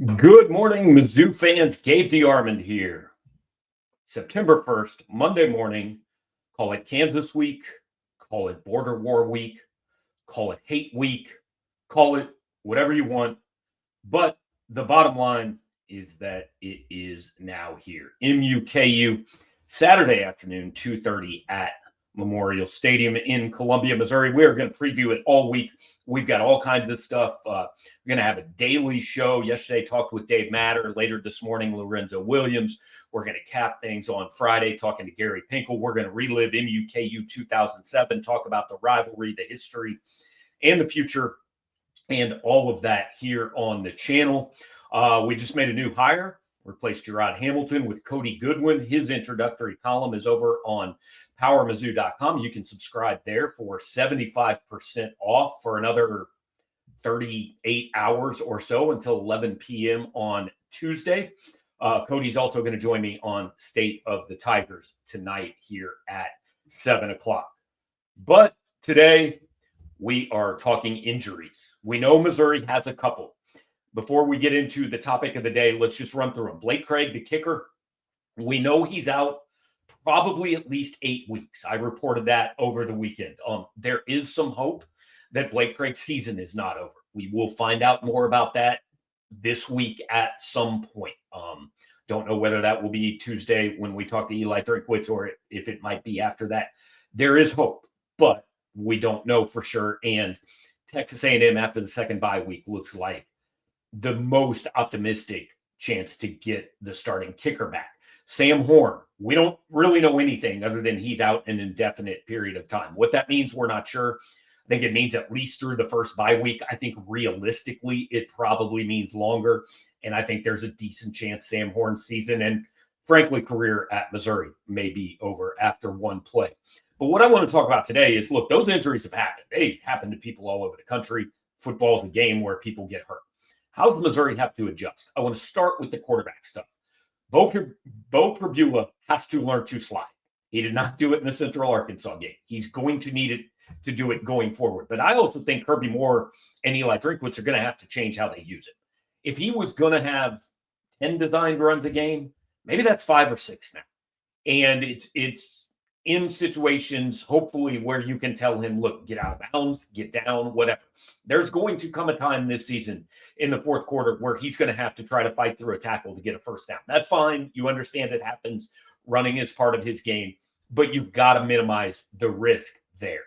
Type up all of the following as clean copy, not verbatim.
Good morning, Mizzou fans. Gabe DeArmond here. September 1st, Monday morning. Call it Kansas week, call it border war week, call it hate week, call it whatever you want. But the bottom line is that it is now here. MUKU, Saturday afternoon, 2:30 at Memorial Stadium in Columbia, Missouri. We're going to preview it all week. We've got all kinds of stuff. We're going to have a daily show. Yesterday, talked with Dave Matter. Later this morning, Lorenzo Williams. We're going to cap things on Friday, talking to Gary Pinkel. We're going to relive MUKU 2007, talk about the rivalry, the history, and the future, and all of that here on the channel. We just made a new hire, replaced Gerard Hamilton with Cody Goodwin. His introductory column is over on powermizzou.com. You can subscribe there for 75% off for another 38 hours or so until 11 p.m. on Tuesday. Cody's also going to join me on State of the Tigers tonight here at 7 o'clock. But today, we are talking injuries. We know Missouri has a couple. Before we get into the topic of the day, let's just run through them. Blake Craig, the kicker, we know he's out probably at least 8 weeks. I reported that over the weekend. There is some hope that Blake Craig's season is not over. We will find out more about that this week at some point. Don't know whether that will be Tuesday when we talk to Eli Drinkwitz or if it might be after that. There is hope, but we don't know for sure. And Texas A&M after the second bye week looks like the most optimistic chance to get the starting kicker back. Sam Horn, we don't really know anything other than he's out an indefinite period of time. What that means, we're not sure. I think it means at least through the first bye week. I think realistically, it probably means longer. And I think there's a decent chance Sam Horn's season and, frankly, career at Missouri may be over after one play. But what I want to talk about today is, look, those injuries have happened. They happen to people all over the country. Football's a game where people get hurt. How does Missouri have to adjust? I want to start with the quarterback stuff. Bo Pribula has to learn to slide. He did not do it in the Central Arkansas game. He's going to need it to do it going forward. But I also think Kirby Moore and Eli Drinkwitz are going to have to change how they use it. If he was going to have 10 designed runs a game, maybe that's 5 or 6 now. And it's in situations, hopefully, where you can tell him, look, get out of bounds, get down, whatever. There's going to come a time this season in the fourth quarter where he's going to have to try to fight through a tackle to get a first down. That's fine. You understand it happens. Running is part of his game, but you've got to minimize the risk there.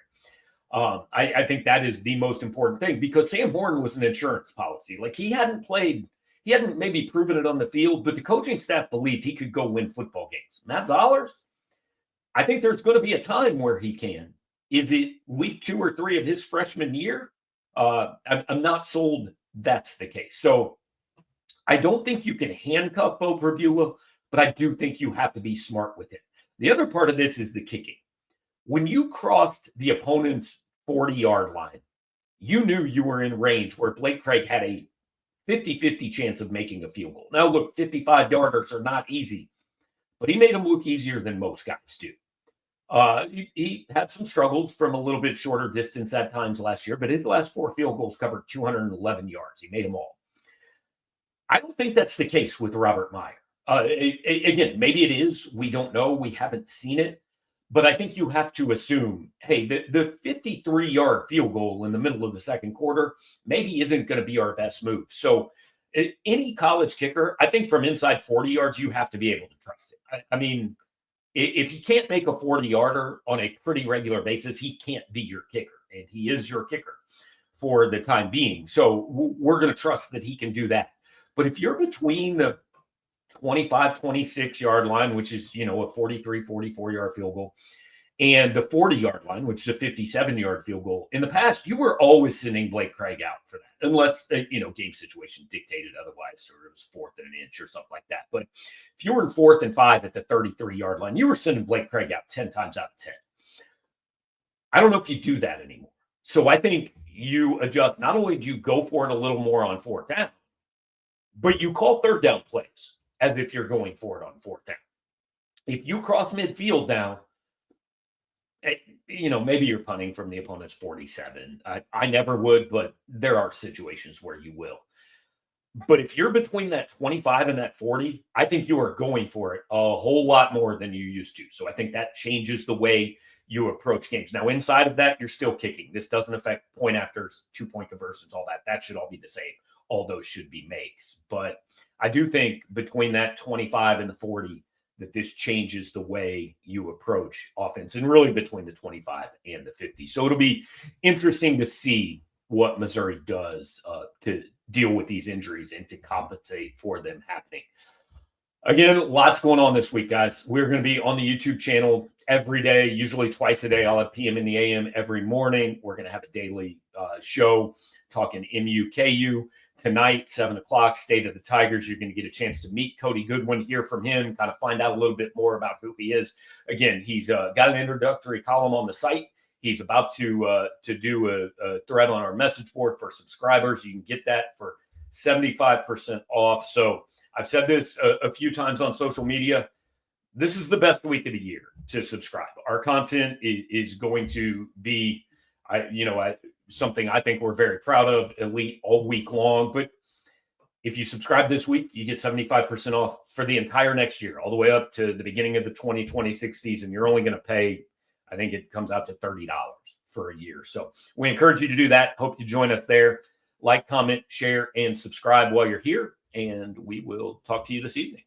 I think that is the most important thing because Sam Horn was an insurance policy. Like he hadn't maybe proven it on the field, but the coaching staff believed he could go win football games. Matt Zollers, I think there's going to be a time where he can. Is it week 2 or 3 of his freshman year? I'm not sold that's the case. So I don't think you can handcuff Bo Pribula, but I do think you have to be smart with it. The other part of this is the kicking. When you crossed the opponent's 40-yard line, you knew you were in range where Blake Craig had a 50-50 chance of making a field goal. Now, look, 55-yarders are not easy, but he made them look easier than most guys do. He had some struggles from a little bit shorter distance at times last year, but his last 4 field goals covered 211 yards. He made them all. I don't think that's the case with Robert Meyer. Again, maybe it is. We don't know. We haven't seen it. But I think you have to assume, hey, the 53-yard field goal in the middle of the second quarter maybe isn't going to be our best move. So any college kicker, I think from inside 40 yards, you have to be able to trust it. I mean, if you can't make a 40-yarder on a pretty regular basis, he can't be your kicker, and he is your kicker for the time being. So we're going to trust that he can do that. But if you're between the 25, 26-yard line, which is, a 43, 44-yard field goal, and the 40-yard line, which is a 57-yard field goal. In the past, you were always sending Blake Craig out for that, unless, game situation dictated otherwise, or it was 4th and an inch or something like that. But if you were in 4th and 5 at the 33-yard line, you were sending Blake Craig out 10 times out of 10. I don't know if you do that anymore. So I think you adjust. Not only do you go for it a little more on 4th down, but you call 3rd down plays as if you're going for it on 4th down. If you cross midfield now, maybe you're punting from the opponent's 47. I never would, but there are situations where you will. But if you're between that 25 and that 40, I think you are going for it a whole lot more than you used to. So I think that changes the way you approach games. Now, inside of that, you're still kicking. This doesn't affect point afters, 2-point conversions, all that. That should all be the same. All those should be makes. But I do think between that 25 and the 40, that this changes the way you approach offense, and really between the 25 and the 50. So it'll be interesting to see what Missouri does to deal with these injuries and to compensate for them happening. Again, lots going on this week, guys. We're going to be on the YouTube channel every day, usually twice a day. I'll have PM in the AM every morning. We're going to have a daily show talking MU-KU. Tonight, 7 o'clock, State of the Tigers. You're going to get a chance to meet Cody Goodwin, hear from him, kind of find out a little bit more about who he is. Again, he's got an introductory column on the site. He's about to do a thread on our message board for subscribers. You can get that for 75% off. So I've said this a few times on social media. This is the best week of the year to subscribe. Our content is going to be, something I think we're very proud of, elite all week long. But if you subscribe this week, you get 75% off for the entire next year, all the way up to the beginning of the 2026 season. You're only going to pay, I think it comes out to $30 for a year. So we encourage you to do that. Hope you join us there. Like, comment, share, and subscribe while you're here. And we will talk to you this evening.